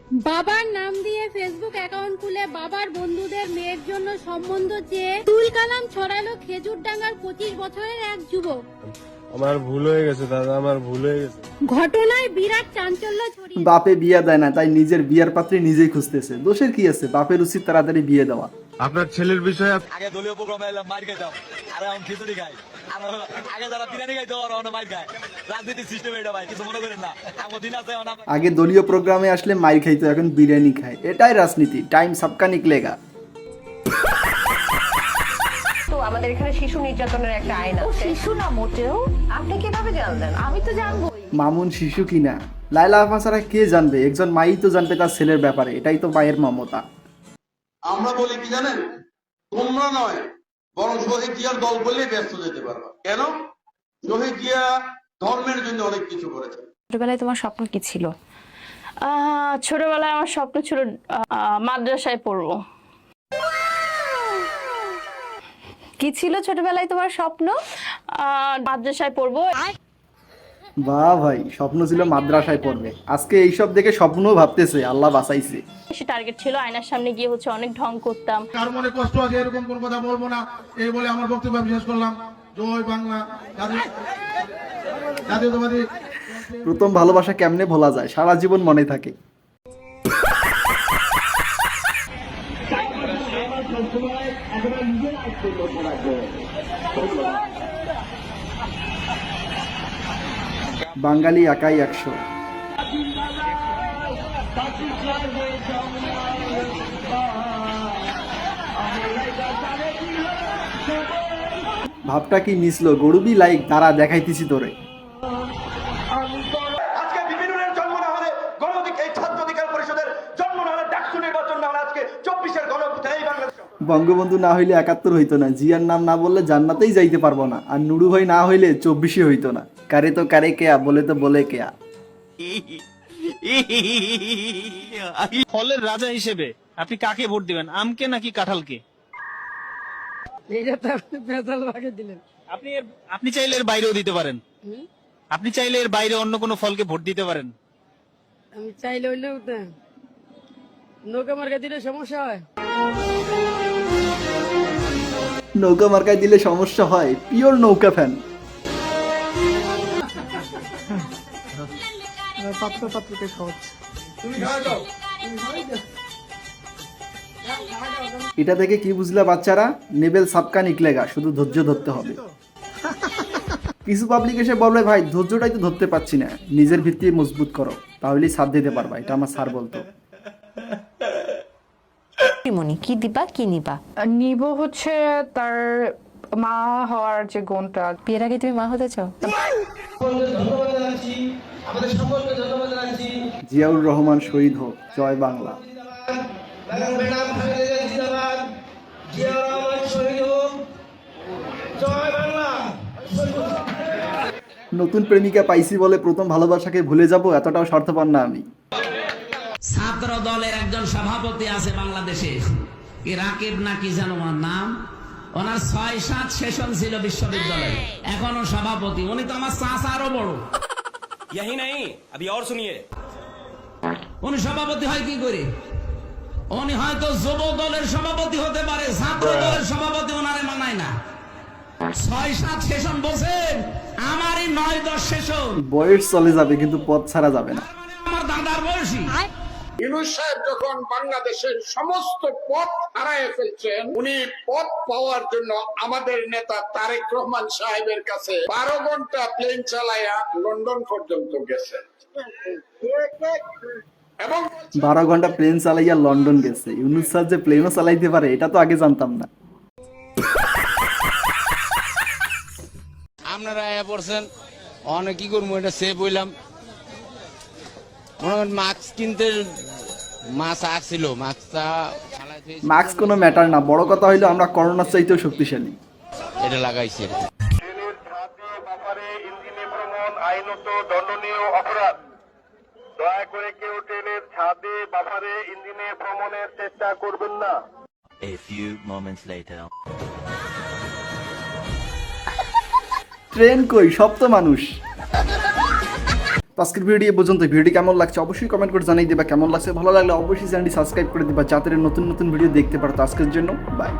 বাবার নাম দিয়ে ফেসবুক অ্যাকাউন্ট খুলে বাবার বন্ধুদের মেয়ের জন্য সম্বন্ধ চেয়ে তুল কালাম ছড়ালো খেজুরডাঙ্গার 25 বছরের এক যুবক। আমার ভুল হয়ে গেছে দাদা, আমার ভুল হয়ে গেছে। ঘটনায় বিরাট চাঞ্চল্য ছড়িয়ে। বাপে বিয়ে দেয় না, তাই নিজের বিয়ার পাত্রী নিজেই খুঁজতেছে। দোষের কি আছে? বাপের উচিত তাড়াতাড়ি বিয়ে দেওয়া। আপনার ছেলের বিষয়ে আগে দলীয় প্রোগ্রামে এলাম মার খাইতাম, আর এখন খিচুড়ি খাই। আর আগে যারা বিরিয়ানি খাইতো আর এখন মার খায়। রাজনীতির সিস্টেম এটা ভাই, কিছু মনে করেন না। আমার দিন আছে আগে দলীয় প্রোগ্রামে আসলে মাইর খাইতো, এখন বিরিয়ানি খায়। এটাই রাজনীতি। টাইম সবকা নিকলেগা। তো আমাদের এখানে শিশু নির্যাতনের একটা আইন আছে। শিশু না মোটেও। আপনি কিভাবে জানলেন? আমি তো জানবো। মামুন শিশু কিনা লাইলা আপা ছাড়া কে জানবে? একজন মাই তো জানবে তার ছেলের ব্যাপারে। এটাই তো মায়ের মমতা। আমরা বলি কি জানেন, তোমরা নয় বরং শহীদ জিয়ার দল বললেই ব্যস্ত যেতে পারবা। কেন? শহীদ জিয়া ধর্মের জন্য অনেক কিছু করেছে। ছোটবেলায় তোমার স্বপ্ন কি ছিল? ছোটবেলায় আমার স্বপ্ন ছিল মাদ্রাসায় পড়বো। কি ছিল ছোটবেলায় তোমার স্বপ্ন? মাদ্রাসায় পড়বো। বাহ ভাই, স্বপ্ন ছিল মাদ্রাসায় পড়বে, আজকে এইসব দেখে স্বপ্নও ভাবতেছে। আল্লাহ বাঁচাইছে। সে টার্গেট ছিল আয়নার সামনে গিয়ে অনেক ঢং করতাম। কার মনে কষ্ট আছে এরকম কোন কথা বলবো না, এই বলে আমার বক্তব্য শেষ করলাম। জয় বাংলা। জাতীয়তাবাদী। প্রথম ভালোবাসা কেমনে ভোলা যায়? সারা জীবন মনে থাকে। বাঙালি একাই 100। ভাবটা কি মিশল? গরুবি লাইক তারা দেখাইতেছি তোরে। আজকে বিপিনুরের জন্ম না হলে এই ছাত্র অধিকার পরিষদের জন্ম না হলে ডাকসু নির্বাচন না হলে আজকে 24-এর গণঅভ্যুত্থান এই বাংলাদেশ। বঙ্গবন্ধু না হইলে 71 হইতো না। জিয়ার নাম না বললে জান্নাতেই যাইতে পারবো না। আর নুরু ভাই না হইলে 24 হইতো না। কারে তো কারে কেয়া, বলে তো বলে কেয়া। ফলের রাজা হিসেবে আপনি কাকে ভোট দিবেন, আমকে নাকি কাঁঠালকে? আপনি চাইলে এর বাইরেও দিতে পারেন। আপনি চাইলে এর বাইরে অন্য কোনো ফলকে ভোট দিতে পারেন। আমি চাইলে হইলেও নৌকা মার্কা দিলে সমস্যা হয়। নৌকা মার্কায় দিলে সমস্যা হয়? পিওর নৌকা ফ্যান। এটা থেকে কি বুঝলা বাচ্চারা? নেবেল সাবকা নিকলেগা, শুধু ধৈর্য ধরতে হবে। কিছু পাবলিক এসে বলবে ভাই ধৈর্যটাই তো ধরতে পারছি না। নিজের ভিত্তি মজবুত করো, তাহলেই সাথ দিতে পারবা। এটা আমার স্যার বলতো। কি দিবা, কি নিবা? নিব হচ্ছে তার মা হওয়ার যে গুণটা। বিয়ের আগে তুমি মা হতে চাও? জিয়াউর রহমান শহীদ হোক, জয় বাংলা। নতুন প্রেমিকা পাইছি বলে প্রথম ভালোবাসাকে ভুলে যাব, এতটাও স্বার্থপর না আমি। ছাত্র দলের একজন সভাপতি আছে বাংলাদেশে, কি রাকিব নাকি যেন ওনার নাম। ওনার 6-7 সেশন ছিল বিশ্ববিদ্যালয়ে, এখনো সভাপতি। উনি তো আমার চাচা আরো বড়। यही नहीं, अभी और सुनिए। উনি সভাপতি হয় কি করে? উনি হয়তো যুব দলের সভাপতি হতে পারে, ছাত্র দলের সভাপতি ওনারে মানায় না। 6-7 সেশন বসেন, আমারই 9-10 সেশন। বয়স চলে যাবে কিন্তু পথ ছাড়া যাবে না। আমার দাদার বয়সী। ইউনূস সাহেব যখন বাংলাদেশের সমস্ত পথ হারায় ফেলছেন, উনি পথ পাওয়ার জন্য আমাদের নেতা তারেক রহমান সাহেবের কাছে 12 ঘন্টা প্লেন চালায়া লন্ডন পর্যন্ত গেছেন। এবং 12 ঘন্টা প্লেন চালাইয়া লন্ডন গেছে। ইউনূস স্যার যে প্লেনও চালাইতে পারে, এটা তো আগে জানতাম না। আপনারা আয়া পড়ছেন, অনেক কি করবো, এটা সেভ হইলাম। মাস্ক কিনতে মাছ আসছিল, মাছটা মাস্ক কোনো ম্যাটার না, বড় কথা হইলো আমরা করোনার চাইতেও শক্তিশালী। এটা লাগাইছে। ট্রেনের ছাদে বাফারে ইঞ্জিনে ভ্রমণ আইনত দণ্ডনীয় অপরাধ। দয়া করে কেউ ট্রেনের ছাদে বাফারে ইঞ্জিনে ভ্রমণের চেষ্টা করবেন না। A few moments later. Train কই? সব তো মানুষ। তো আজকের ভিডিও এই পর্যন্ত। ভিডিও কেমন লাগছে অবশ্যই কমেন্ট করে জানিয়ে দেবা, কেমন লাগছে ভালো লাগলে অবশ্যই চ্যানেলটি সাবস্ক্রাইব করে দিবা যাতে নতুন নতুন ভিডিও দেখতে পারো। তো আজকের জন্য বাই।